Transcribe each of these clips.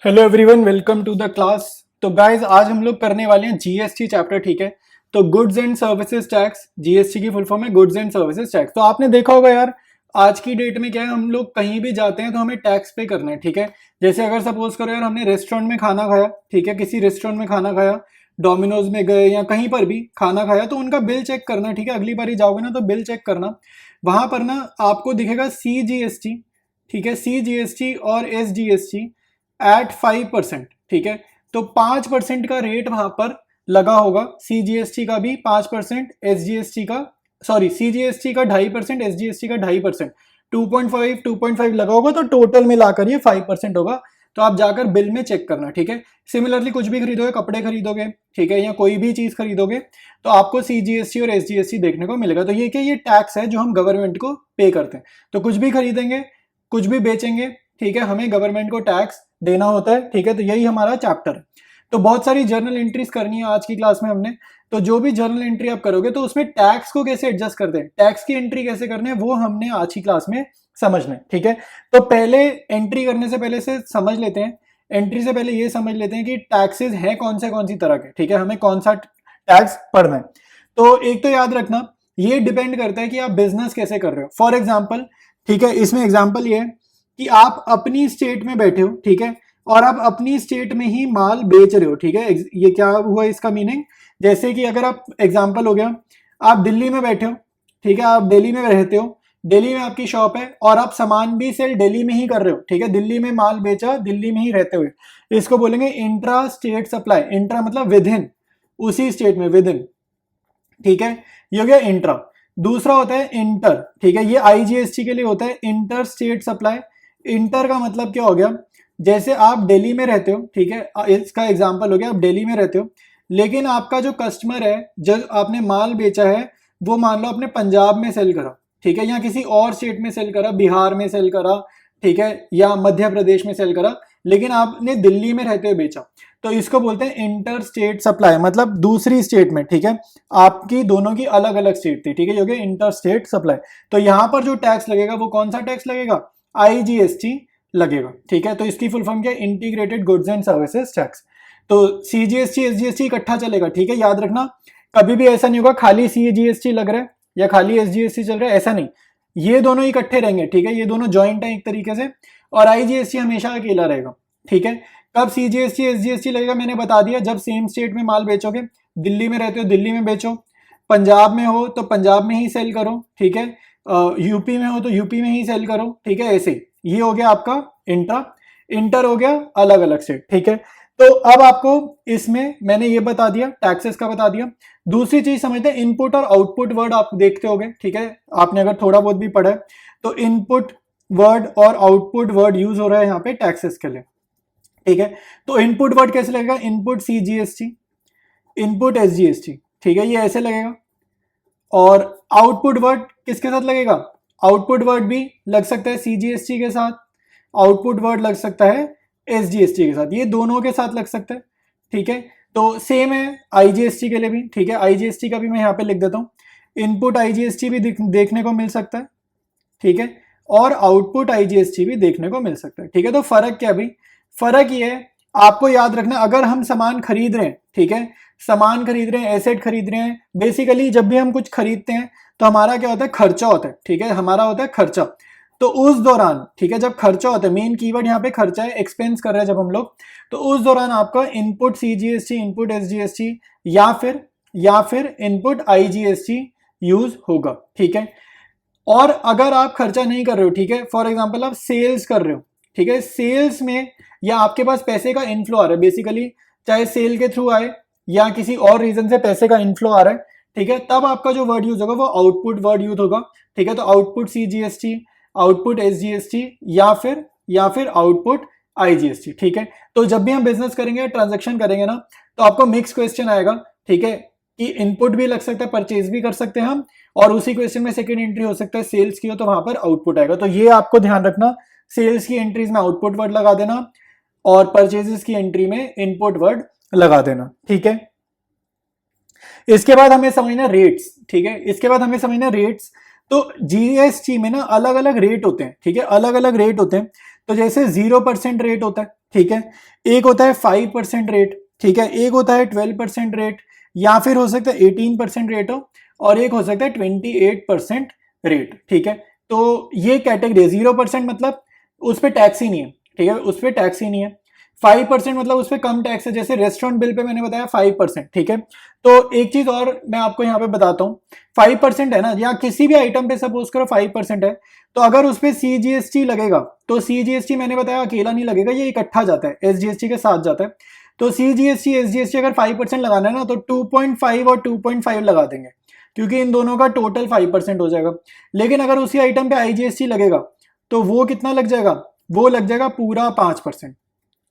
Hello everyone, welcome to the class. तो guys आज हम लोग करने वाले हैं जीएसटी चैप्टर। ठीक है, तो goods and services tax, GST की फुल फॉर्म है गुड्स एंड सर्विसेज टैक्स। तो आपने देखा होगा यार, आज की डेट में क्या है, हम लोग कहीं भी जाते हैं तो हमें टैक्स पे करना है। ठीक है, जैसे अगर सपोज करो यार हमने रेस्टोरेंट में खाना खाया, ठीक है, किसी रेस्टोरेंट में खाना खाया, डोमिनोज में गए या कहीं पर भी खाना खाया, तो उनका बिल चेक करना है। ठीक है, अगली बार जाओगे ना तो बिल चेक करना, वहां पर ना आपको दिखेगा CGST। ठीक है, CGST और SGST एट 5%। ठीक है, तो 5% का रेट वहां पर लगा होगा। CGST का भी 5%, SGST का, सॉरी, CGST का 2.5%, SGST का 2.5%, 2.5 लगा होगा, तो टोटल मिलाकर ये 5% होगा। तो आप जाकर बिल में चेक करना। ठीक है, सिमिलरली कुछ भी खरीदोगे, कपड़े खरीदोगे, ठीक है, या कोई भी चीज खरीदोगे, तो आपको CGST और SGST देखने को मिलेगा। तो ये क्या, ये टैक्स है जो हम गवर्नमेंट को पे करते हैं। तो कुछ भी खरीदेंगे, कुछ भी बेचेंगे, ठीक है, हमें गवर्नमेंट को टैक्स देना होता है। ठीक है, तो यही हमारा चैप्टर है। तो बहुत सारी जर्नल एंट्रीज करनी है आज की क्लास में हमने। तो जो भी जर्नल एंट्री आप करोगे तो उसमें टैक्स को कैसे एडजस्ट करते हैं, टैक्स की एंट्री कैसे करने हैं, वो हमने आज की क्लास में समझना है। ठीक है, तो पहले एंट्री करने से पहले से समझ लेते हैं, एंट्री से पहले ये समझ लेते हैं कि टैक्सेस हैं कौन सी तरह के। ठीक है, हमें कौन सा टैक्स पढ़ना है। तो एक तो याद रखना, ये डिपेंड करता है कि आप बिजनेस कैसे कर रहे हो। फॉर एग्जाम्पल, ठीक है, इसमें एग्जाम्पल ये है कि आप अपनी स्टेट में बैठे हो, ठीक है, और आप अपनी स्टेट में ही माल बेच रहे हो। ठीक है, ये क्या हुआ इसका मीनिंग, जैसे कि अगर आप, एग्जांपल हो गया, आप दिल्ली में बैठे हो, ठीक है, आप दिल्ली में रहते हो, दिल्ली में आपकी शॉप है और आप सामान भी सेल दिल्ली में ही कर रहे हो। ठीक है, दिल्ली में माल बेचा, दिल्ली में ही रहते हुए, इसको बोलेंगे इंट्रा स्टेट सप्लाई। इंट्रा मतलब विद इन, उसी स्टेट में, विद इन। ठीक है, ये हो गया इंट्रा। दूसरा होता है इंटर। ठीक है, ये IGST के लिए होता है, इंटर स्टेट सप्लाई। इंटर का मतलब क्या हो गया, जैसे आप दिल्ली में रहते हो, ठीक है, इसका एग्जांपल हो गया, आप दिल्ली में रहते हो, लेकिन आपका जो कस्टमर है, जब आपने माल बेचा है, वो मान लो आपने पंजाब में सेल करा, ठीक है, या किसी और स्टेट में सेल करा, बिहार में सेल करा, ठीक है, या मध्य प्रदेश में सेल करा, लेकिन आपने दिल्ली में रहते हुए बेचा, तो इसको बोलते हैं इंटर स्टेट सप्लाई, मतलब दूसरी स्टेट में। ठीक है, आपकी दोनों की अलग अलग स्टेट थी। ठीक है, ये हो गया इंटर स्टेट सप्लाई। तो यहां पर जो टैक्स लगेगा वो कौन सा टैक्स लगेगा, IGST लगेगा। ठीक है, तो इसकी फुल फॉर्म क्या है, integrated goods and services tax. तो CGST SGST इकट्ठा चलेगा। ठीक है, याद रखना, कभी भी ऐसा नहीं होगा खाली CGST लग रहा है या खाली SGST चल रहा है, ऐसा नहीं, ये दोनों इकट्ठे रहेंगे। ठीक है, ये दोनों ज्वाइंट है एक तरीके से, और IGST हमेशा अकेला रहेगा। ठीक है, कब CGST SGST लगेगा मैंने बता दिया, जब सेम स्टेट में माल बेचोगे, दिल्ली में रहते हो दिल्ली में बेचो, पंजाब में हो तो पंजाब में ही सेल करो, ठीक है, यूपी में हो तो यूपी में ही सेल करो। ठीक है, ऐसे ये हो गया आपका इंट्रा। इंटर हो गया अलग अलग स्टेट। ठीक है, तो अब आपको इसमें मैंने ये बता दिया, टैक्सेस का बता दिया। दूसरी चीज समझते हैं, इनपुट और आउटपुट वर्ड आप देखते होगे। ठीक है, आपने अगर थोड़ा बहुत भी पढ़ा है तो इनपुट वर्ड और आउटपुट वर्ड यूज हो रहा है यहाँ पे टैक्सेस के लिए। ठीक है, तो इनपुट वर्ड कैसे लगेगा, इनपुट CGST, इनपुट SGST। ठीक है, ये ऐसे लगेगा। और आउटपुट वर्ड किसके साथ लगेगा, आउटपुट वर्ड भी लग सकता है CGST के साथ, आउटपुट वर्ड लग सकता है SGST के साथ, ये दोनों के साथ लग सकता है। ठीक है, तो सेम है IGST के लिए भी। ठीक है, IGST का भी मैं यहाँ पे लिख देता हूँ, इनपुट IGST भी देखने को मिल सकता है। ठीक है, और आउटपुट IGST भी देखने को मिल सकता है। ठीक है, तो फर्क क्या भाई, फर्क ये है, आपको याद रखना, अगर हम सामान खरीद रहे हैं, ठीक है, सामान खरीद रहे हैं, एसेट खरीद रहे हैं, बेसिकली जब भी हम कुछ खरीदते हैं तो हमारा क्या होता है, खर्चा होता है। ठीक है, हमारा होता है खर्चा। तो उस दौरान, ठीक है, जब खर्चा होता है, मेन कीवर्ड यहाँ पे खर्चा है, एक्सपेंस कर रहे हैं जब हम लोग, तो उस दौरान आपका इनपुट CGST, इनपुट SGST, या फिर इनपुट IGST यूज होगा। ठीक है, और अगर आप खर्चा नहीं कर रहे हो, ठीक है, फॉर एग्जांपल आप सेल्स कर रहे हो, ठीक है, सेल्स में या आपके पास पैसे का इनफ्लो आ रहा है, बेसिकली चाहे सेल के थ्रू आए या किसी और रीजन से पैसे का इनफ्लो आ रहा है, ठीक है, तब आपका जो वर्ड यूज होगा वो आउटपुट वर्ड यूज होगा। ठीक है, तो आउटपुट CGST, आउटपुट SGST, या फिर आउटपुट IGST। ठीक है, तो जब भी हम बिजनेस करेंगे, ट्रांजेक्शन करेंगे ना, तो आपको मिक्स क्वेश्चन आएगा। ठीक है, कि इनपुट भी लग सकता है, परचेज भी कर सकते हैं हम, और उसी क्वेश्चन में सेकंड एंट्री हो सकता है सेल्स की हो, तो वहां पर आउटपुट आएगा। तो ये आपको ध्यान रखना, सेल्स की एंट्रीज में आउटपुट वर्ड लगा देना और परचेजेस की एंट्री में इनपुट वर्ड लगा देना। ठीक है, इसके बाद हमें समझना रेट्स। ठीक है, इसके बाद हमें समझना रेट्स। तो जीएसटी में ना अलग अलग रेट होते हैं, ठीक है, अलग अलग रेट होते हैं। तो जैसे 0% रेट होता है, ठीक है, एक होता है 5% रेट, ठीक है, एक होता है 12% रेट, या फिर हो सकता है 18% रेट हो, और एक हो सकता है 28% रेट, ठीक है। तो ये कैटेगरी है। 0% मतलब उस पर टैक्स ही नहीं है, ठीक है, उस पर टैक्स ही नहीं है। 5% मतलब उस पर कम टैक्स है, जैसे रेस्टोरेंट बिल पे मैंने बताया 5%, ठीक है। तो एक चीज और मैं आपको यहाँ पे बताता हूँ, 5% है ना, या किसी भी आइटम पे सपोज करो 5% है, तो अगर उस पर सीजीएसटी लगेगा, तो सीजीएसटी मैंने बताया अकेला नहीं लगेगा, ये इकट्ठा जाता है, एसजीएसटी के साथ जाता है। तो सीजीएसटी एसजीएसटी अगर 5% लगाना है ना, तो 2.5 और 2.5 लगा देंगे, क्योंकि इन दोनों का टोटल 5% हो जाएगा। लेकिन अगर उसी आइटम पे आईजीएसटी लगेगा, तो वो कितना लग जाएगा, वो लग जाएगा पूरा 5%।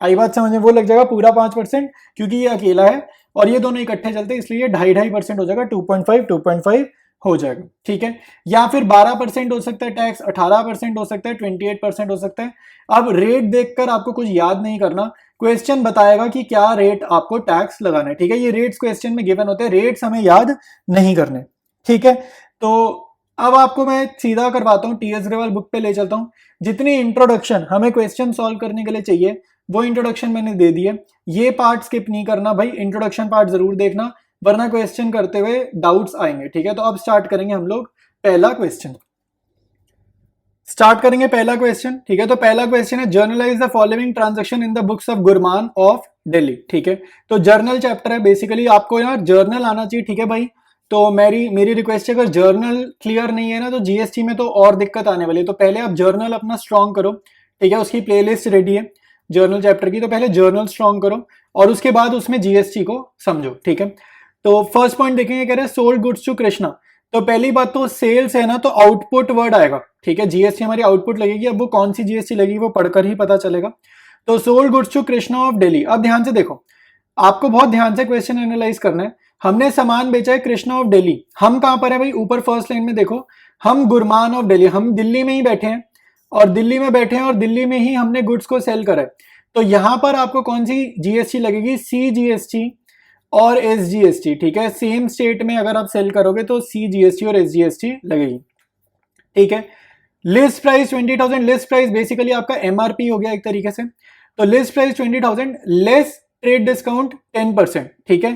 आई बात समझ में, वो लग जाएगा पूरा 5%, क्योंकि ये अकेला है और ये दोनों इकट्ठे चलते हैं, इसलिए 2.5% हो जाएगा, 2.5 हो जाएगा, ठीक है। या फिर 12% हो सकता है टैक्स, 18% हो सकता है, 28% हो सकता है। अब रेट देखकर आपको कुछ याद नहीं करना, क्वेश्चन बताएगा कि क्या रेट आपको टैक्स लगाना है, ठीक है। ये रेट्स क्वेश्चन में गिवन होते हैं, रेट्स हमें याद नहीं करने, ठीक है। तो अब आपको मैं सीधा करवाता हूँ, टीएस ग्रेवाल बुक पे ले चलता हूँ। जितनी इंट्रोडक्शन हमें क्वेश्चन सॉल्व करने के लिए चाहिए, वो इंट्रोडक्शन मैंने दे दी है। ये पार्ट स्किप नहीं करना भाई, इंट्रोडक्शन पार्ट जरूर देखना, वरना क्वेश्चन करते हुए डाउट्स आएंगे, ठीक है। तो अब स्टार्ट करेंगे हम लोग पहला क्वेश्चन। स्टार्ट करेंगे पहला क्वेश्चन, ठीक है। तो पहला क्वेश्चन है, journalize the following transaction in the books of Gurman of Delhi, ठीक है। तो जर्नल चैप्टर है, बेसिकली आपको यार जर्नल आना चाहिए, ठीक है भाई। तो मेरी रिक्वेस्ट है, अगर जर्नल क्लियर नहीं है ना, तो जीएसटी में तो और दिक्कत आने वाली है। तो पहले आप जर्नल अपना स्ट्रॉन्ग करो, ठीक है, उसकी प्लेलिस्ट रेडी है जर्नल चैप्टर की, तो पहले जर्नल स्ट्रॉन्ग करो और उसके बाद उसमें जीएसटी को समझो, ठीक है। तो फर्स्ट पॉइंट देखेंगे, कह रहे हैं सोल्ड गुड्स टू कृष्णा। तो पहली बात तो सेल्स है ना, तो आउटपुट वर्ड आएगा, ठीक है, जीएसटी हमारी आउटपुट लगेगी। अब वो कौन सी जीएसटी लगेगी वो पढ़कर ही पता चलेगा। तो sold goods to Krishna of Delhi. अब ध्यान से देखो, आपको बहुत ध्यान से क्वेश्चन एनालाइज करना है। हमने सामान बेचा है कृष्णा ऑफ दिल्ली, हम कहां पर है भाई, ऊपर फर्स्ट लाइन में देखो, हम गुरमान ऑफ दिल्ली, हम दिल्ली में ही बैठे हैं, और दिल्ली में बैठे हैं और दिल्ली में ही हमने गुड्स को सेल करा है। तो यहां पर आपको कौन सी जीएसटी लगेगी, सीजीएसटी और एसजीएसटी, ठीक है। सेम स्टेट में अगर आप सेल करोगे तो सीजीएसटी और एसजीएसटी लगेगी, ठीक है। List price 20,000, list price basically आपका एमआरपी हो गया एक तरीके से। तो list price 20,000 less trade discount 10%, ठीक है।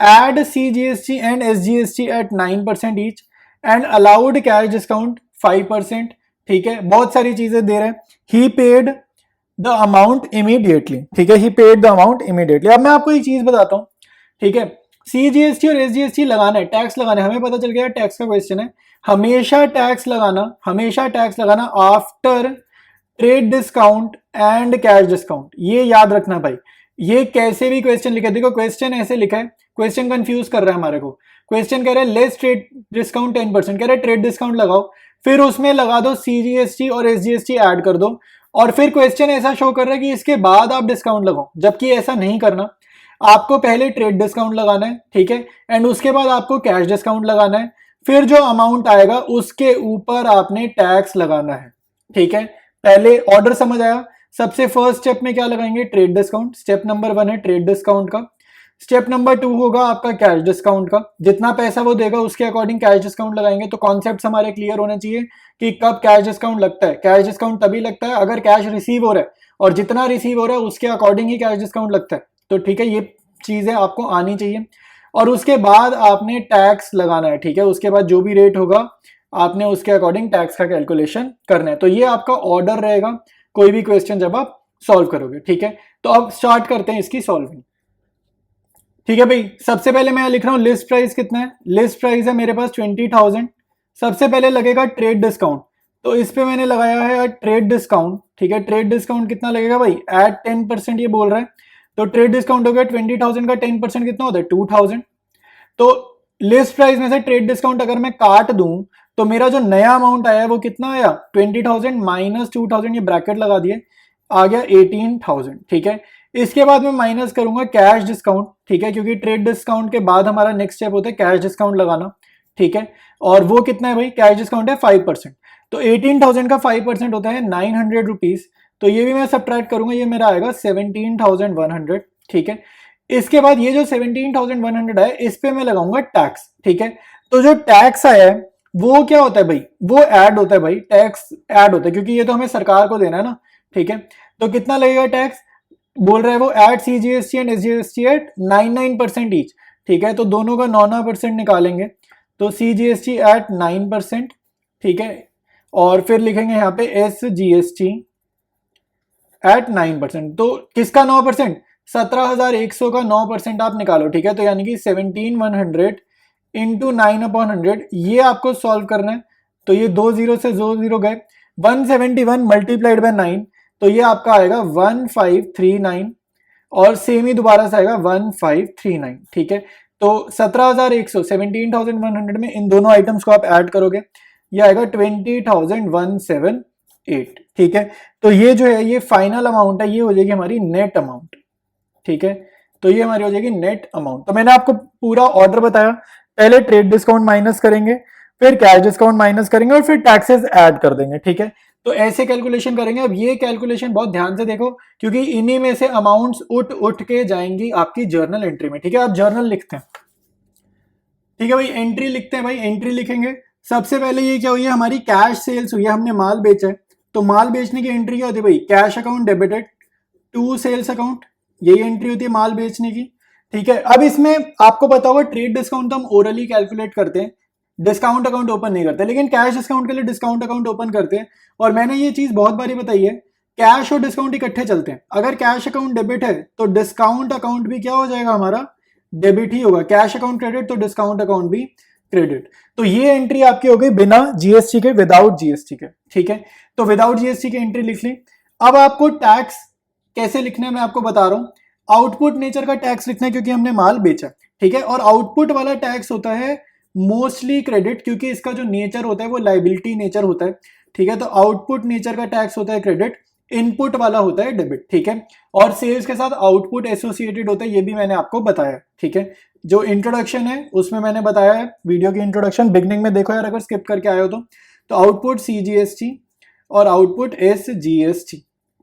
Add CGST and SGST at 9% each and allowed cash discount 5%, ठीक है। बहुत सारी चीजें दे रहे हैं। He paid the amount immediately, ठीक है, he paid the amount immediately. अब मैं आपको एक चीज बताता हूं, ठीक है। सीजीएसटी और एसजीएसटी लगाना है, टैक्स लगाना है, हमें पता चल गया टैक्स का क्वेश्चन है। हमेशा टैक्स लगाना, हमेशा टैक्स लगाना after trade discount and cash discount, ये याद रखना भाई। ये कैसे भी क्वेश्चन लिखा है, देखो क्वेश्चन ऐसे लिखा है, क्वेश्चन कंफ्यूज कर रहा है हमारे को। क्वेश्चन कह रहा है लेस ट्रेड डिस्काउंट 10%, कह रहा है ट्रेड डिस्काउंट लगाओ, फिर उसमें लगा दो सीजीएसटी और एसजीएसटी ऐड कर दो, और फिर क्वेश्चन ऐसा शो कर रहा है कि इसके बाद आप डिस्काउंट लगाओ, जबकि ऐसा नहीं करना। आपको पहले ट्रेड डिस्काउंट लगाना है, ठीक है, एंड उसके बाद आपको कैश डिस्काउंट लगाना है, फिर जो अमाउंट आएगा उसके ऊपर आपने टैक्स लगाना है, ठीक है। पहले ऑर्डर समझ आया। सबसे फर्स्ट स्टेप में क्या लगाएंगे, ट्रेड डिस्काउंट, स्टेप नंबर 1 है ट्रेड डिस्काउंट का। स्टेप नंबर 2 होगा आपका कैश डिस्काउंट का, जितना पैसा वो देगा उसके अकॉर्डिंग कैश डिस्काउंट लगाएंगे। तो कॉन्सेप्ट हमारे क्लियर होने चाहिए कि कब कैश डिस्काउंट लगता है। कैश डिस्काउंट तभी लगता है अगर कैश रिसीव हो रहा है, और जितना रिसीव हो रहा है उसके अकॉर्डिंग ही कैश डिस्काउंट लगता है। तो ठीक है, ये चीजें आपको आनी चाहिए। और उसके बाद आपने टैक्स लगाना है, ठीक है, उसके बाद जो भी रेट होगा आपने उसके अकॉर्डिंग टैक्स का कैलकुलेशन करना है। तो ये आपका ऑर्डर रहेगा कोई भी क्वेश्चन जब आप सॉल्व करोगे, ठीक है। तो अब स्टार्ट करते हैं इसकी सॉल्विंग, ठीक है भाई। सबसे पहले मैं लिख रहा हूं लिस्ट प्राइस कितना है, लिस्ट प्राइस है मेरे पास 20,000। सबसे पहले लगेगा ट्रेड डिस्काउंट, तो इस पे मैंने लगाया है ट्रेड डिस्काउंट, ठीक है। ट्रेड डिस्काउंट कितना लगेगा भाई, एट 10% ये बोल रहा है, तो ट्रेड डिस्काउंट हो गया 20,000 का 10% कितना होता है 2,000। तो लिस्ट प्राइस में से ट्रेड डिस्काउंट अगर मैं काट दूं तो मेरा जो नया अमाउंट आया है वो कितना आया 20,000 माइनस 2,000, ये ब्रैकेट लगा दिए, आ गया 18,000, ठीक है। इसके बाद मैं माइनस करूंगा कैश डिस्काउंट, ठीक है, क्योंकि ट्रेड डिस्काउंट के बाद हमारा नेक्स्ट स्टेप होता है कैश डिस्काउंट लगाना, ठीक है। और वो कितना है भाई, कैश डिस्काउंट है 5%, तो 18,000 का 5% होता है 900 रुपीज। तो ये भी मैं सब्ट्रैक्ट करूंगा, ये मेरा आएगा 17,100, ठीक है। इसके बाद ये जो 17,100 है इस पे मैं लगाऊंगा टैक्स, ठीक है। तो जो टैक्स आया है वो क्या होता है भाई, वो ऐड होता है भाई, टैक्स ऐड होता है, क्योंकि ये तो हमें सरकार को देना है ना, ठीक है। तो कितना लगेगा टैक्स, बोल रहा है वो at CGST and SGST at 9% each, ठीक है। तो दोनों का 9% निकालेंगे, तो CGST एट 9%, ठीक है। और फिर लिखेंगे यहाँ पे SGST एट 9%। तो किसका 9%, 17,100 का 9% आप निकालो, ठीक है। तो यानी कि 17,100 इंटू 9/100, ये आपको सॉल्व करना है। तो ये 2 जीरो से 2 जीरो गए, 171 मल्टीप्लाइड बाय 9, तो ये आपका आएगा 1539, और सेम ही दोबारा से आएगा 1539, ठीक है। तो 17,100 17,100 में इन दोनों आइटम्स को आप ऐड करोगे, ये आएगा 20,178, ठीक है। तो ये जो है ये फाइनल अमाउंट है, ये हो जाएगी हमारी नेट अमाउंट, ठीक है। तो ये हमारी हो जाएगी नेट अमाउंट। तो मैंने आपको पूरा ऑर्डर बताया, पहले ट्रेड डिस्काउंट माइनस करेंगे, फिर कैश डिस्काउंट माइनस करेंगे, और फिर टैक्सेस ऐड कर देंगे, ठीक है। तो ऐसे कैलकुलेशन करेंगे। अब ये कैलकुलेशन बहुत ध्यान से देखो, क्योंकि इन्हीं में से अमाउंट्स उठ उठ के जाएंगी आपकी जर्नल एंट्री में, ठीक है। आप जर्नल लिखते हैं, ठीक है भाई, एंट्री लिखते हैं भाई, एंट्री लिखेंगे। सबसे पहले ये क्या हुई है, हमारी कैश सेल्स हुई है, हमने माल बेचा है। तो माल बेचने की एंट्री क्या होती है भाई, cash account debited to sales account, यही एंट्री होती है माल बेचने की, ठीक है। अब इसमें आपको पता होगा ट्रेड डिस्काउंट तो हम ओरली कैलकुलेट करते हैं, डिस्काउंट अकाउंट ओपन नहीं करते, लेकिन कैश डिस्काउंट के लिए डिस्काउंट अकाउंट ओपन करते हैं। और मैंने ये चीज बहुत बारी बताई है, कैश और डिस्काउंट इकट्ठे चलते हैं। अगर कैश अकाउंट डेबिट है तो डिस्काउंट अकाउंट भी क्या हो जाएगा हमारा, डेबिट ही होगा। कैश अकाउंट क्रेडिट तो डिस्काउंट अकाउंट भी क्रेडिट। तो ये एंट्री आपकी हो गई बिना जीएसटी के, विदाउट जीएसटी के, ठीक है। तो विदाउट जीएसटी की एंट्री लिख ली। अब आपको टैक्स कैसे लिखना है मैं आपको बता रहा हूं। आउटपुट नेचर का टैक्स लिखना है, क्योंकि हमने माल बेचा, ठीक है। और आउटपुट वाला टैक्स होता है मोस्टली क्रेडिट, क्योंकि इसका जो नेचर होता है वो लाइबिलिटी नेचर होता है, ठीक है। तो आउटपुट नेचर का टैक्स होता है क्रेडिट, इनपुट वाला होता है डेबिट, ठीक है। और सेल्स के साथ आउटपुट एसोसिएटेड होता है, ये भी मैंने आपको बताया, ठीक है। जो इंट्रोडक्शन है उसमें मैंने बताया है, वीडियो की इंट्रोडक्शन बिगनिंग में देखो यार, अगर स्किप करके आए हो तो आउटपुट CGST और आउटपुट SGST,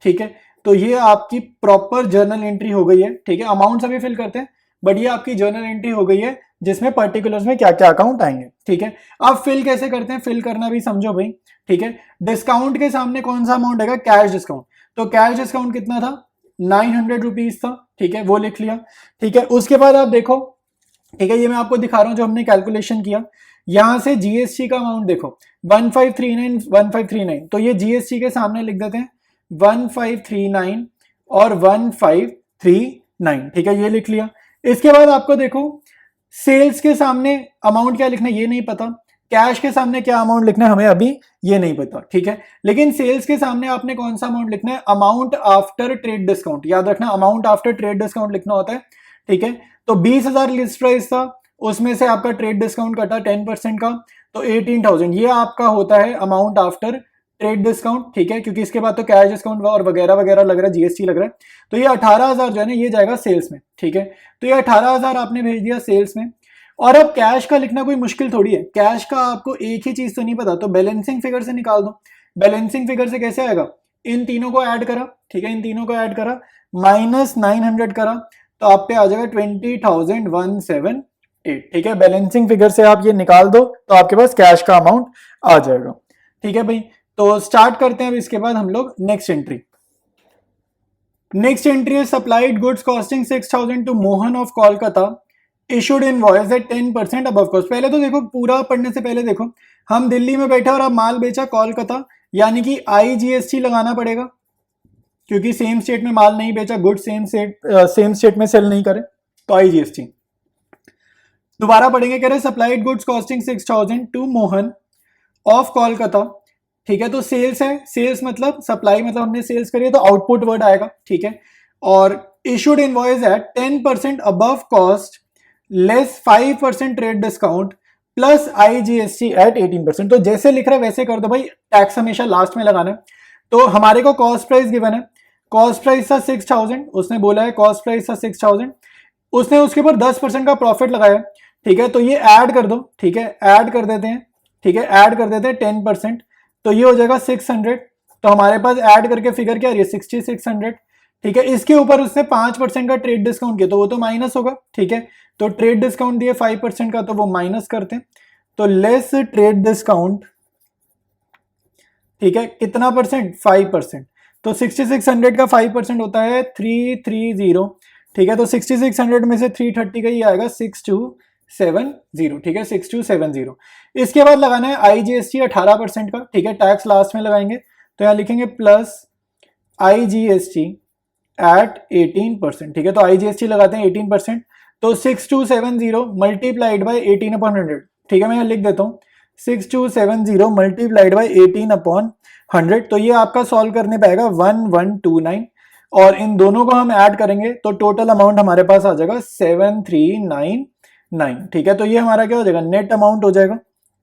ठीक है। तो ये आपकी प्रॉपर जर्नल एंट्री हो गई है, ठीक है। अमाउंट अभी फिल करते हैं, बट ये आपकी जर्नल एंट्री हो गई है, जिसमें पर्टिकुलर्स में क्या क्या अकाउंट आएंगे, ठीक है। अब फिल कैसे करते हैं, फिल करना भी समझो भाई, ठीक है। डिस्काउंट के सामने कौन सा अमाउंट आएगा, कैश डिस्काउंट। तो कैश डिस्काउंट कितना था, 900 रुपीज था, ठीक है, वो लिख लिया, ठीक है। उसके बाद आप देखो, ठीक है, ये मैं आपको दिखा रहा हूं जो हमने कैलकुलेशन किया। यहां से जीएसटी का अमाउंट देखो 1539 तो ये जीएसटी के सामने लिख देते हैं 1539 और 1539, ठीक है, ये लिख लिया। इसके बाद आपको देखो सेल्स के सामने अमाउंट क्या लिखना है ये नहीं पता, कैश के सामने क्या अमाउंट लिखना है हमें अभी ये नहीं पता, ठीक है। लेकिन सेल्स के सामने आपने कौन सा अमाउंट लिखना है, अमाउंट आफ्टर ट्रेड डिस्काउंट, याद रखना अमाउंट आफ्टर ट्रेड डिस्काउंट लिखना होता है, ठीक है। तो 20,000 लिस्ट प्राइस था, उसमें से आपका ट्रेड डिस्काउंट कटा 10% का, तो 18,000 ये आपका होता है अमाउंट आफ्टर ट्रेड डिस्काउंट, ठीक है। क्योंकि इसके बाद तो कैश डिस्काउंट और वगैरह वगैरह लग रहा है, जीएसटी लग रहा है। तो ये 18,000 जो है ना ये जाएगा सेल्स में, ठीक है। तो ये 18,000 आपने भेज दिया सेल्स में। और अब कैश का लिखना कोई मुश्किल थोड़ी है, कैश का आपको एक ही चीज तो नहीं पता, तो बैलेंसिंग फिगर से निकाल दो। बैलेंसिंग फिगर से कैसे आएगा, इन तीनों को ऐड करा, ठीक है, इन तीनों को ऐड करा, -900 करा, तो आप पे आ जाएगा 20,178, ठीक है। बैलेंसिंग फिगर से आप ये निकाल दो तो आपके पास कैश का अमाउंट आ जाएगा, ठीक है भाई। तो स्टार्ट करते हैं अब इसके बाद हम लोग नेक्स्ट एंट्री। नेक्स्ट एंट्री है supplied goods costing 6,000 to Mohan of Kolkata, issued invoice at 10% above cost. पहले तो देखो, पूरा पढ़ने से पहले देखो, हम दिल्ली में बैठे और अब माल बेचा कोलकाता, यानी कि IGST लगाना पड़ेगा, क्योंकि सेम स्टेट में माल नहीं बेचा, गुड सेम स्टेट में सेल नहीं करे, तो IGST। दोबारा पढ़ेंगे, कह रहे supplied goods costing 6,000 to Mohan of Kolkata, ठीक है। तो सेल्स है, सेल्स मतलब सप्लाई मतलब हमने सेल्स करी है, तो आउटपुट वर्ड आएगा, ठीक है। और issued invoice at 10% above cost less 5% trade discount plus IGST at 18%। तो जैसे लिख रहा है वैसे कर दो भाई, टैक्स हमेशा लास्ट में लगाना है। तो हमारे को कॉस्ट प्राइस गिवन है, कॉस्ट प्राइस था 6,000, उसने बोला है कॉस्ट प्राइस था 6,000, उसने उसके ऊपर 10% का प्रॉफिट लगाया, ठीक है। तो ये ऐड कर दो, ठीक है, ऐड कर देते हैं, ठीक है, ऐड कर देते हैं 10%, तो ये हो जाएगा 600। तो हमारे पास ऐड करके फिगर क्या आ रही है 6600, ठीक है। इसके ऊपर उसने 5% का ट्रेड डिस्काउंट किया, तो वो तो माइनस होगा, ठीक है। तो ट्रेड डिस्काउंट दिए 5% का, तो वो माइनस करते हैं, तो लेस ट्रेड डिस्काउंट, ठीक है, कितना परसेंट, 5%। तो 6600 का 5% होता है 330, ठीक है। तो 6600 में से 330 का ही आएगा 6270, ठीक है, 6270। इसके बाद लगाना है आईजीएसटी 18% का, ठीक है, टैक्स लास्ट में लगाएंगे। तो यहाँ लिखेंगे प्लस आईजीएसटी एट 18%, ठीक है। तो आईजीएसटी लगाते हैं 18%, तो 6270 मल्टीप्लाइड बाई 18/100, ठीक है। मैं यहाँ लिख देता हूँ 6270 मल्टीप्लाइड बाई 18/100, तो ये आपका सॉल्व करने पे आएगा 1129, और इन दोनों को हम ऐड करेंगे तो टोटल अमाउंट हमारे पास आ जाएगा 7399, ठीक है। तो ये हमारा क्या हो जाएगा, नेट अमाउंट हो जाएगा,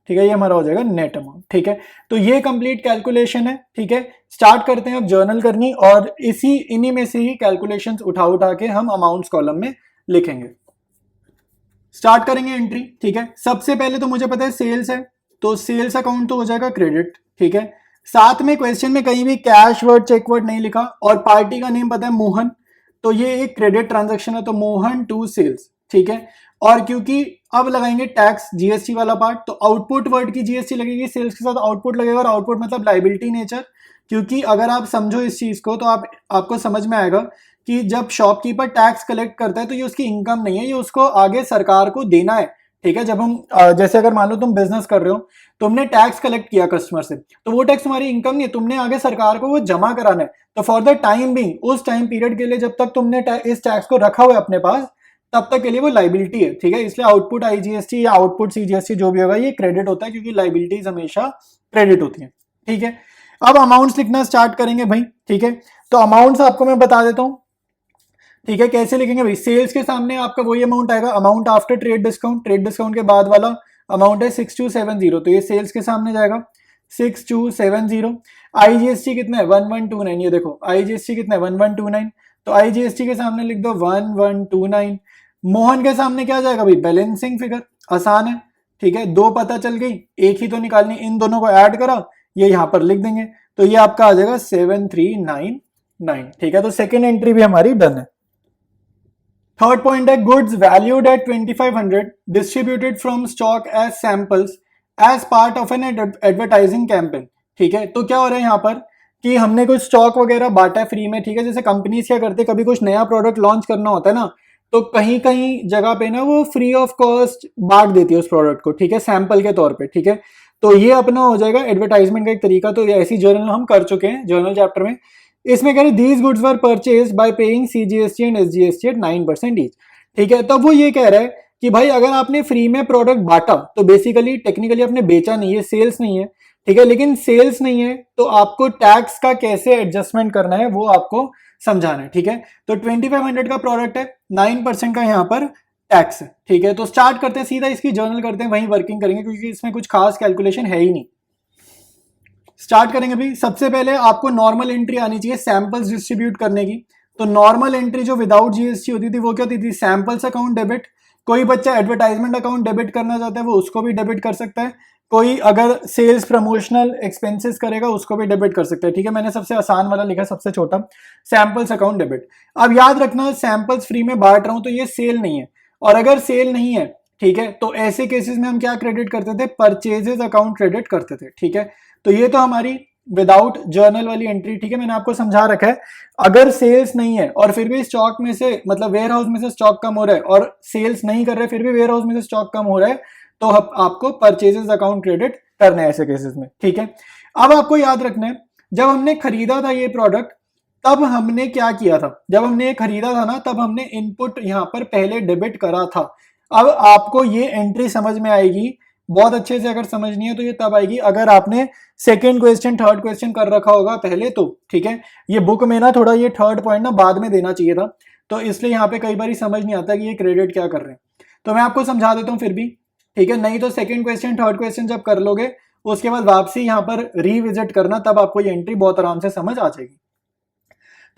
ठीक है, ये हमारा हो जाएगा नेट अमाउंट, ठीक है। तो ये कंप्लीट कैलकुलेशन है, ठीक है। स्टार्ट करते हैं अब जर्नल करनी, और इन्हीं में से ही कैलकुलेशंस उठा उठा के हम अमाउंट्स कॉलम में लिखेंगे। स्टार्ट करेंगे एंट्री, ठीक है। सबसे पहले तो मुझे पता है सेल्स है, तो सेल्स अकाउंट तो हो जाएगा क्रेडिट, ठीक है। साथ में क्वेश्चन में कहीं भी कैश वर्ड चेक वर्ड नहीं लिखा, और पार्टी का नेम पता है मोहन, तो ये एक क्रेडिट ट्रांजैक्शन है, तो मोहन टू सेल्स, ठीक है। और क्योंकि अब लगाएंगे टैक्स जीएसटी वाला पार्ट, तो आउटपुट वर्ड की जीएसटी लगेगी, सेल्स के साथ आउटपुट लगेगा, और आउटपुट मतलब लाइबिलिटी नेचर, क्योंकि अगर आप समझो इस चीज को तो आपको समझ में आएगा कि जब शॉपकीपर टैक्स कलेक्ट करता है तो ये उसकी इनकम नहीं है, ये उसको आगे सरकार को देना है, ठीक है। जब हम जैसे अगर मान लो तुम बिजनेस कर रहे हो, तुमने टैक्स कलेक्ट किया कस्टमर से, तो वो टैक्स तुम्हारी इनकम नहीं है, तुमने आगे सरकार को वो जमा कराना है। तो फॉर द टाइम बिंग, उस टाइम पीरियड के लिए जब तक तुमने इस टैक्स को रखा हुआ है अपने पास, तब तक के लिए वो लाइबिलिटी है, ठीक है। इसलिए आउटपुट आईजीएसटी या आउटपुट सीजीएसटी जो भी होगा ये क्रेडिट होता है, क्योंकि लाइबिलिटीज हमेशा क्रेडिट होती है, ठीक है। अब अमाउंट्स लिखना स्टार्ट करेंगे भाई, ठीक है। तो अमाउंट्स आपको मैं बता देता हूं, ठीक है। कैसे लिखेंगे भाई, सेल्स के सामने आपका वही अमाउंट आएगा, amount after trade discount, trade discount के बाद वाला अमाउंट है 6270, तो ये सेल्स के सामने जाएगा 6270। आईजीएसटी कितना है 1129, ये देखो आईजीएसटी कितना है 1129, तो आईजीएसटी के सामने लिख दो 1129। मोहन के सामने क्या जाएगा भाई, बैलेंसिंग फिगर, आसान है, ठीक है। दो पता चल गई, एक ही तो निकालनी, इन दोनों को ऐड करा, ये यहां पर लिख देंगे, तो ये आपका आ जाएगा 7399, ठीक है। तो सेकेंड एंट्री भी हमारी डन है। थर्ड पॉइंट है goods valued at 2500 distributed from stock as samples as part of an advertising campaign, ठीक है। तो क्या हो रहा है यहाँ पर कि हमने कुछ स्टॉक वगैरह बांटा है फ्री में, ठीक है। जैसे कंपनीज क्या करते हैं, कभी कुछ नया प्रोडक्ट लॉन्च करना होता है ना, तो कहीं कहीं जगह पे ना वो फ्री ऑफ कॉस्ट बांट देती है उस प्रोडक्ट को, ठीक है, सैंपल के तौर पे, ठीक है। तो ये अपना हो जाएगा एडवर्टाइजमेंट का एक तरीका। तो ऐसी जर्नल हम कर चुके हैं जर्नल चैप्टर में। इसमें कह रहे these goods were purchase by paying CGST and SGST at 9% each, ठीक है। तब वो ये कह रहा है कि भाई अगर आपने फ्री में प्रोडक्ट बांटा तो बेसिकली टेक्निकली आपने बेचा नहीं है, सेल्स नहीं है, ठीक है। लेकिन सेल्स नहीं है तो आपको टैक्स का कैसे एडजस्टमेंट करना है वो आपको समझाना है, ठीक है। तो 2500 का प्रोडक्ट है, 9% का यहाँ पर टैक्स है, ठीक है। तो स्टार्ट करते हैं, सीधा इसकी जर्नल करते हैं, वहीं वर्किंग करेंगे क्योंकि इसमें कुछ खास कैलकुलेशन है ही नहीं। स्टार्ट करेंगे भाई। सबसे पहले आपको नॉर्मल एंट्री आनी चाहिए सैंपल्स डिस्ट्रीब्यूट करने की। तो नॉर्मल एंट्री जो विदाउट जीएसटी होती थी वो क्या होती थी, सैंपल्स अकाउंट डेबिट। कोई बच्चा एडवर्टाइजमेंट अकाउंट डेबिट करना चाहता है वो उसको भी डेबिट कर सकता है। कोई अगर सेल्स प्रमोशनल एक्सपेंसेस करेगा उसको भी डेबिट कर सकता है, ठीक है। मैंने सबसे आसान वाला लिखा, सबसे छोटा, सैंपल्स अकाउंट डेबिट। अब याद रखना सैंपल्स फ्री में बांट रहा हूं तो ये सेल नहीं है, और अगर सेल नहीं है, ठीक है, तो ऐसे केसेस में हम क्या क्रेडिट करते थे, परचेजेस अकाउंट क्रेडिट करते थे, ठीक है। तो ये तो हमारी विदाउट जर्नल वाली एंट्री, ठीक है। मैंने आपको समझा रखा है अगर सेल्स नहीं है और फिर भी स्टॉक में से मतलब वेयर हाउस में से स्टॉक कम हो रहा है, और सेल्स नहीं कर रहे फिर भी वेयर हाउस में से स्टॉक कम हो रहा है, तो आपको परचेजेस अकाउंट क्रेडिट करना है ऐसे केसेस में, ठीक है। अब आपको याद रखना है जब हमने खरीदा था ये प्रोडक्ट तब हमने क्या किया था, जब हमने ये खरीदा था ना तब हमने इनपुट यहां पर पहले डेबिट करा था। अब आपको ये एंट्री समझ में आएगी बहुत अच्छे से, अगर समझनी है तो ये तब आएगी अगर आपने सेकेंड क्वेश्चन थर्ड क्वेश्चन कर रखा होगा पहले तो, ठीक है। ये बुक में ना थोड़ा ये थर्ड पॉइंट ना बाद में देना चाहिए था, तो इसलिए यहाँ पे कई बार समझ नहीं आता कि ये क्रेडिट क्या कर रहे हैं। तो मैं आपको समझा देता हूँ फिर भी, ठीक है। नहीं तो सेकेंड क्वेश्चन थर्ड क्वेश्चन जब कर लोगे उसके बाद वापसी यहाँ पर रीविजिट करना, तब आपको ये एंट्री बहुत आराम से समझ आ जाएगी।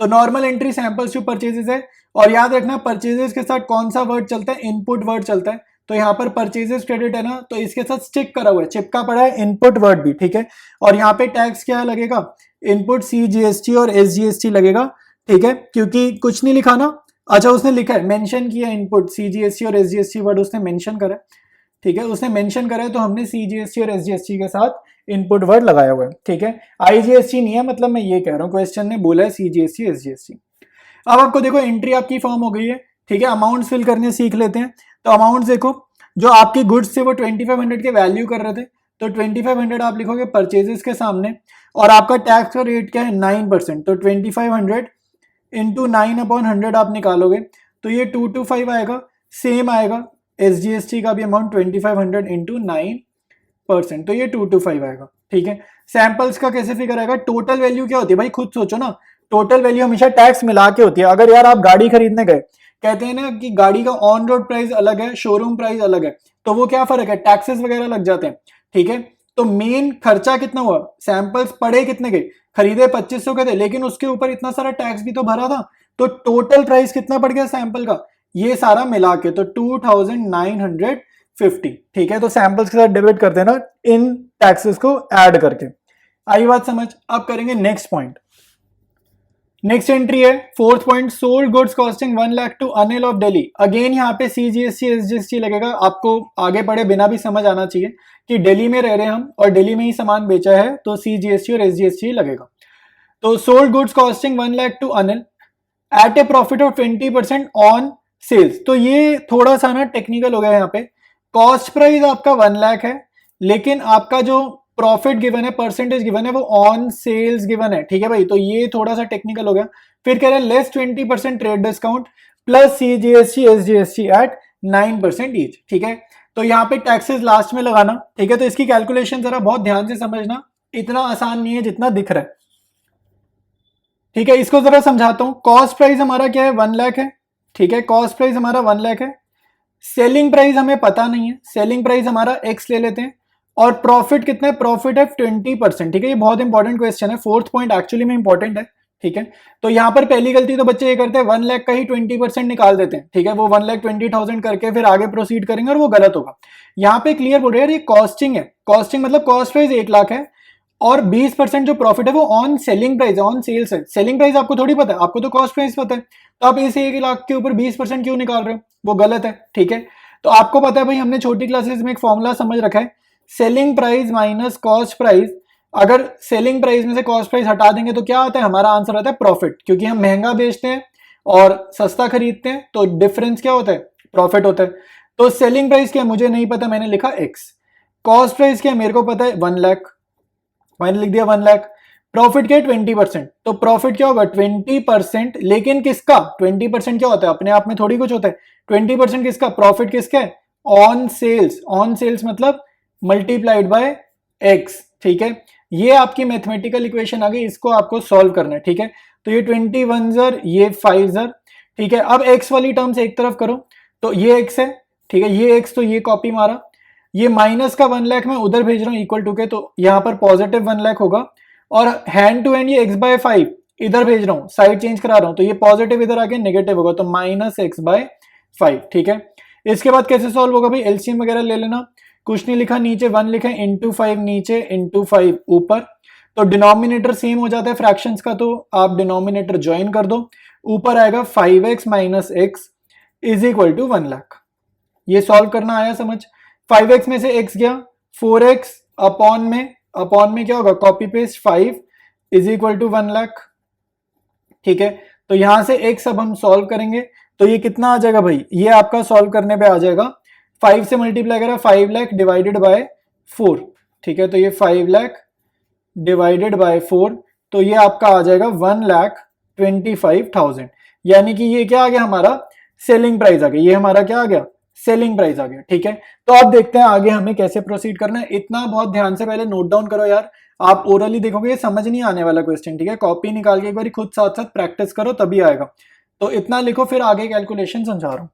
तो normal entry samples to purchases है, और याद रखना परचेजेस के साथ कौन सा वर्ड चलता है, इनपुट वर्ड चलता है। तो यहाँ पर परचेजेस क्रेडिट है ना, तो इसके साथ स्टिक करा हुआ है, चिपका पड़ा है इनपुट वर्ड भी, ठीक है। और यहाँ पे टैक्स क्या लगेगा, इनपुट सीजीएसटी और एसजीएसटी लगेगा, ठीक है, क्योंकि कुछ नहीं लिखा ना, अच्छा उसने लिखा है मेंशन किया इनपुट सीजीएसटी और एसजीएसटी वर्ड उसने मेंशन करा, ठीक है, उसने मेंशन करा है तो हमने सीजीएसटी और एसजीएसटी के साथ इनपुट वर्ड लगाया हुआ है, ठीक है। आईजीएसटी नहीं है, मतलब मैं ये कह रहा हूँ, क्वेश्चन ने बोला है सीजीएसटी एसजीएसटी। अब आपको देखो एंट्री आपकी फॉर्म हो गई है, ठीक है। अमाउंट्स फिल करने सीख लेते हैं। तो अमाउंट्स देखो, जो आपकी गुड्स थे वो 2500 के वैल्यू कर रहे थे, तो 2500 आप लिखोगे परचेजेस के सामने, और आपका टैक्स का रेट क्या है 9%, तो 2500 इंटू 9/100 आप निकालोगे तो ये 225 आएगा। सेम आएगा एसजीएसटी का भी अमाउंट 2500 इंटू 9%, तो ये 225 आएगा, ठीक है। सैंपल्स का कैसे फिगर आएगा, टोटल वैल्यू क्या होती है भाई, खुद सोचो ना, टोटल वैल्यू हमेशा टैक्स मिला के होती है। अगर यार आप गाड़ी खरीदने गए, कहते हैं ना कि गाड़ी का ऑन रोड प्राइस अलग है, शोरूम प्राइस अलग है, तो वो क्या फर्क है, टैक्सेस वगैरह लग जाते हैं, ठीक है। तो मेन खर्चा कितना हुआ, सैंपल्स पड़े कितने के, खरीदे 2500 के थे, लेकिन उसके ऊपर इतना सारा टैक्स भी तो भरा था, तो टोटल प्राइस कितना पड़ गया सैंपल का, ये सारा मिला के, तो 2950, ठीक है। तो सैंपल्स के साथ डिवाइड करते हैं ना इन टैक्सेस को ऐड करके। आई बात समझ। अब करेंगे नेक्स्ट पॉइंट। नेक्स्ट एंट्री है 4th point, sold goods costing 1 lakh to Anil of Delhi. Again यहाँ पे सीजीएसटी एसजीएसटी लगेगा, आपको आगे पढ़े बिना भी समझ आना चाहिए कि दिल्ली में रह रहे हम और दिल्ली में ही सामान बेचा है, तो सीजीएसटी और एसजीएसटी लगेगा। तो sold goods costing 1 lakh to Anil at a profit of 20% on sales. तो ये थोड़ा सा ना टेक्निकल हो गया यहाँ पे। कॉस्ट प्राइस आपका 1 लाख है, लेकिन आपका जो प्रॉफिट गिवन है, परसेंटेज गिवन है, वो ऑन सेल्स गिवन है, ठीक है भाई। तो ये थोड़ा सा टेक्निकल हो गया। फिर कह रहे हैं less 20% trade discount plus CGST SGST at 9% each, ठीक है। तो यहाँ पे टैक्सेस लास्ट में लगाना, ठीक है। तो इसकी कैलकुलेशन जरा बहुत ध्यान से समझना, इतना आसान नहीं है जितना दिख रहा है, ठीक है। इसको जरा समझाता हूं। कॉस्ट प्राइस हमारा क्या है, 1 लाख है, ठीक है। कॉस्ट प्राइस हमारा 1 लाख है। सेलिंग प्राइस हमें पता नहीं है, सेलिंग प्राइस हमारा एक्स ले लेते हैं। और प्रॉफिट कितना है, प्रॉफिट है 20%, ठीक है। ये बहुत इंपॉर्टेंट क्वेश्चन है, 4th पॉइंट एक्चुअली में इंपॉर्टेंट है, ठीक है। तो यहां पर पहली गलती तो बच्चे ये करते हैं, 1 लाख का ही 20% निकाल देते हैं, ठीक है। वो 1,20,000 करके फिर आगे प्रोसीड करेंगे और वो गलत होगा। यहाँ पे क्लियर बोल रहे हैं, ये कॉस्टिंग है, कॉस्टिंग मतलब कॉस्ट प्राइस 1 लाख है और 20% जो प्रॉफिट है वो on selling price, on sales है। सेलिंग प्राइस आपको थोड़ी पता है, आपको तो कॉस्ट प्राइस पता है, तो आप इस 1 लाख के ऊपर 20% क्यों निकाल रहे हो, वो गलत है, ठीक है। तो आपको पता है भाई, हमने छोटी क्लासेस में एक फॉर्मूला समझ रखा है, selling price minus cost price. अगर सेलिंग प्राइस में से कॉस्ट प्राइस हटा देंगे तो क्या आता है, हमारा आंसर आता है प्रॉफिट, क्योंकि हम महंगा बेचते हैं और सस्ता खरीदते हैं, तो डिफरेंस क्या होता है, प्रॉफिट होता है। तो सेलिंग प्राइस क्या, मुझे नहीं पता, मैंने लिखा एक्स। कॉस्ट प्राइस क्या, मेरे को पता है 1 लाख, मैंने लिख दिया 1 लाख। प्रॉफिट क्या है 20%, तो प्रॉफिट क्या होगा 20%, लेकिन किसका, 20% क्या होता है, अपने आप में थोड़ी कुछ होता है। 20% किसका, प्रॉफिट किसका है, ऑन सेल्स। ऑन सेल्स मतलब मल्टीप्लाइड बाय एक्स, ठीक है। ये आपकी मैथमेटिकल इक्वेशन आ गई, इसको आपको सॉल्व करना है, ठीक है। तो ये 21 जर, ये 5 जर, ठीक है। अब एक्स वाली टर्म्स एक तरफ करो, तो ये एक्स है, ठीक है, ये एक्स, तो ये कॉपी मारा। ये माइनस का 1 लाख मैं उधर भेज रहा हूं इक्वल टू के, तो यहां पर पॉजिटिव 1 लाख होगा। और हैंड टू हैंड ये x/5 इधर भेज रहा हूं, साइड चेंज करा रहा हूं, तो ये पॉजिटिव इधर आके नेगेटिव होगा, तो -x/5, ठीक है। इसके बाद कैसे सॉल्व होगा भाई, एलसीएम वगैरह ले लेना, कुछ नहीं लिखा, नीचे 1 लिखा, इंटू 5 नीचे, इंटू 5 ऊपर, तो डिनोमिनेटर सेम हो जाता है फ्रैक्शंस का, तो आप डिनोमिनेटर ज्वाइन कर दो, ऊपर आएगा 5x minus x is equal to 1 lakh. ये सॉल्व करना आया समझ। 5x में से x गया, 4x अपॉन में क्या होगा, copy paste 5 is equal to 1 lakh, ठीक है। तो यहां से x अब हम सॉल्व करेंगे, तो ये कितना आ जाएगा भाई, ये आपका सॉल्व करने पे आ जाएगा 5 से मल्टीप्लाई करा 5 लाख डिवाइडेड बाय 4, ठीक है। तो ये 5 लाख डिवाइडेड बाय 4, तो ये आपका आ जाएगा 1,25,000, यानी कि ये क्या आ गया, हमारा सेलिंग प्राइस आ गया। ये हमारा क्या आ गया, सेलिंग प्राइस आ गया, ठीक है। तो अब देखते हैं आगे हमें कैसे प्रोसीड करना है। इतना बहुत ध्यान से पहले नोट डाउन करो यार, आप ओरली देखोगे ये समझ नहीं आने वाला क्वेश्चन, ठीक है। कॉपी निकाल के एक बार खुद साथ साथ प्रैक्टिस करो, तभी आएगा। तो इतना लिखो, फिर आगे कैलकुलेशन समझा रहा हूं।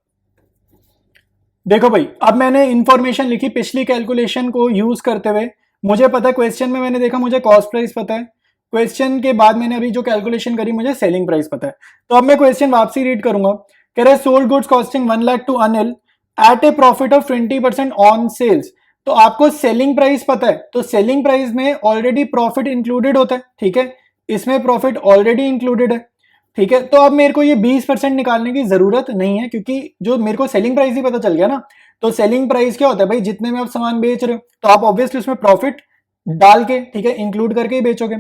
देखो भाई, अब मैंने इंफॉर्मेशन लिखी पिछली कैलकुलेशन को यूज करते हुए। मुझे पता है क्वेश्चन में मैंने देखा मुझे कॉस्ट प्राइस पता है, क्वेश्चन के बाद मैंने अभी जो कैलकुलेशन करी मुझे सेलिंग प्राइस पता है। तो अब मैं क्वेश्चन वापसी रीड करूंगा। कह रहा है sold goods costing 1 lakh to Anil at a profit of 20% on sales. तो आपको सेलिंग प्राइस पता है, तो सेलिंग प्राइस में ऑलरेडी प्रॉफिट इंक्लूडेड होता है, ठीक है। इसमें प्रॉफिट ऑलरेडी इंक्लूडेड है। ठीक है। तो अब मेरे को ये 20% निकालने की जरूरत नहीं है, क्योंकि जो मेरे को सेलिंग प्राइस ही पता चल गया ना। तो सेलिंग प्राइस क्या होता है भाई, जितने में आप सामान बेच रहे हो तो आप ऑब्वियसली उसमें प्रॉफिट डाल के, ठीक है, इंक्लूड करके ही बेचोगे।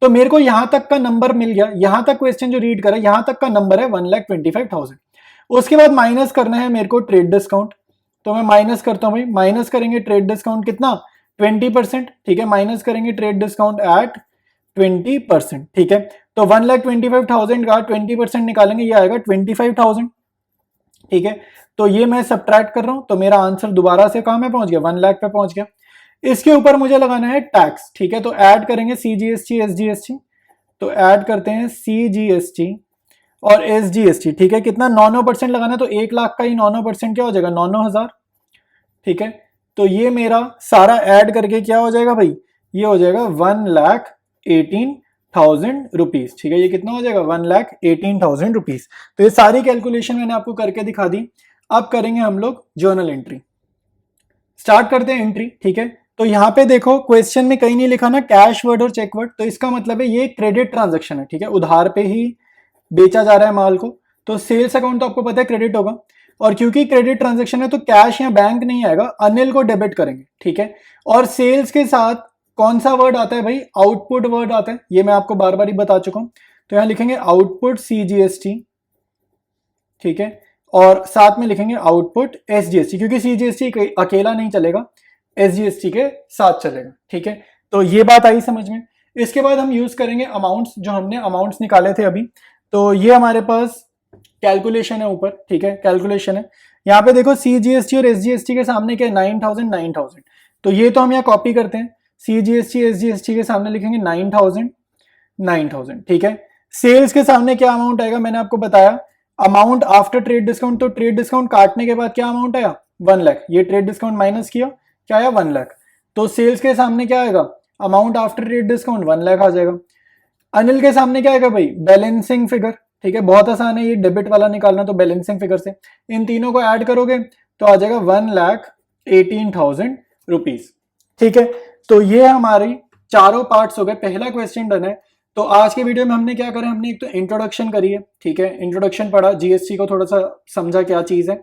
तो मेरे को यहां तक का नंबर मिल गया, यहां तक क्वेश्चन जो रीड करा यहां तक का नंबर है 1,25,000। उसके बाद माइनस करना है मेरे को ट्रेड डिस्काउंट। तो मैं माइनस करता हूं भाई, माइनस करेंगे ट्रेड डिस्काउंट कितना, 20%, ठीक है। माइनस करेंगे ट्रेड डिस्काउंट एट 20%, ठीक है। तो 1,25,000 का 20% निकालेंगे, ये आएगा 25,000, ठीक है। तो ये मैं सब्ट्रैक्ट कर रहा हूं, तो मेरा आंसर दोबारा से कहां में पहुंच गया, 1 लाख पे पहुंच गया। इसके ऊपर मुझे लगाना है टैक्स, ठीक है। तो ऐड करेंगे CGST SGST, तो ऐड करते हैं CGST और SGST, ठीक है। कितना, 9% लगाना है, तो 1 लाख का ही 9% क्या हो जाएगा, 9,000, ठीक है। तो ये मेरा सारा ऐड करके क्या हो जाएगा भाई, ये हो जाएगा 1,18,000 रुपीज, ठीक है। ये कितना हो जाएगा, 1,18,000 रुपीज। तो ये सारी कैलकुलेशन मैंने आपको करके दिखा दी। अब करेंगे हम लोग जर्नल एंट्री। स्टार्ट करते हैं एंट्री, ठीक है। तो यहाँ पे देखो क्वेश्चन में कहीं नहीं लिखा ना कैश वर्ड और चेक वर्ड, तो इसका मतलब है ये क्रेडिट ट्रांजैक्शन है, ठीक है। उधार पे ही बेचा जा रहा है माल को। तो सेल्स अकाउंट तो आपको पता है क्रेडिट होगा, और क्योंकि क्रेडिट ट्रांजैक्शन है तो कैश या बैंक नहीं आएगा, अनिल को डेबिट करेंगे, ठीक है। और सेल्स के साथ कौन सा वर्ड आता है भाई, आउटपुट वर्ड आता है, ये मैं आपको बार बार ही बता चुका हूं। तो यहां लिखेंगे आउटपुट CGST, ठीक है, और साथ में लिखेंगे आउटपुट SGST, क्योंकि CGST अकेला नहीं चलेगा, SGST के साथ चलेगा, ठीक है। तो ये बात आई समझ में। इसके बाद हम यूज करेंगे अमाउंट्स, जो हमने अमाउंट्स निकाले थे अभी। तो ये हमारे पास कैलकुलेशन है ऊपर, ठीक है, कैलकुलेशन है। यहाँ पे देखो CGST और SGST के सामने क्या है, 9,000 9,000। तो ये तो हम यहाँ कॉपी करते हैं, CGST SGST के सामने लिखेंगे 9,000 9,000, ठीक है। सेल्स के सामने क्या अमाउंट आएगा, मैंने आपको बताया अमाउंट आफ्टर ट्रेड डिस्काउंट, तो ट्रेड डिस्काउंट काटने के बाद क्या अमाउंट आया, 1 लाख। ये ट्रेड डिस्काउंट माइनस किया, क्या आया, 1 लाख। तो सेल्स के सामने क्या आएगा, amount after trade discount 1 lakh आ जाएगा। अनिल के सामने क्या आएगा भाई, बैलेंसिंग फिगर, ठीक है। बहुत आसान है ये डेबिट वाला निकालना, तो बैलेंसिंग फिगर से इन तीनों को ऐड करोगे तो आ जाएगा 1,18,000 रुपीज, ठीक है। तो ये हमारी चारों पार्ट्स हो गए, पहला क्वेश्चन डन है। तो आज के वीडियो में हमने क्या करा, हमने एक तो इंट्रोडक्शन करी है, ठीक है, इंट्रोडक्शन पढ़ा, GST को थोड़ा सा समझा क्या चीज है,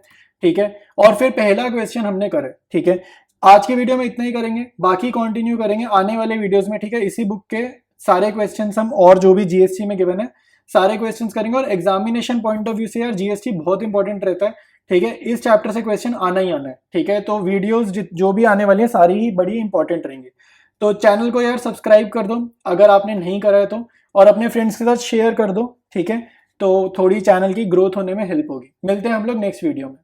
ठीक है, और फिर पहला क्वेश्चन हमने करे, ठीक है। आज की वीडियो में इतना ही करेंगे, बाकी कंटिन्यू करेंगे आने वाले वीडियोस में, ठीक है। इसी बुक के सारे क्वेश्चंस हम और जो भी GST में गिवन है सारे क्वेश्चंस करेंगे, और एग्जामिनेशन पॉइंट ऑफ व्यू से यार GST बहुत इंपॉर्टेंट रहता है, ठीक है। इस चैप्टर से क्वेश्चन आना ही आना है, ठीक है। तो वीडियोस जो भी आने वाली है सारी ही बड़ी इंपॉर्टेंट रहेंगी। तो चैनल को यार सब्सक्राइब कर दो अगर आपने नहीं करा है तो, और अपने फ्रेंड्स के साथ शेयर कर दो, ठीक है। तो थोड़ी चैनल की ग्रोथ होने में हेल्प होगी। मिलते हैं हम लोग नेक्स्ट वीडियो में।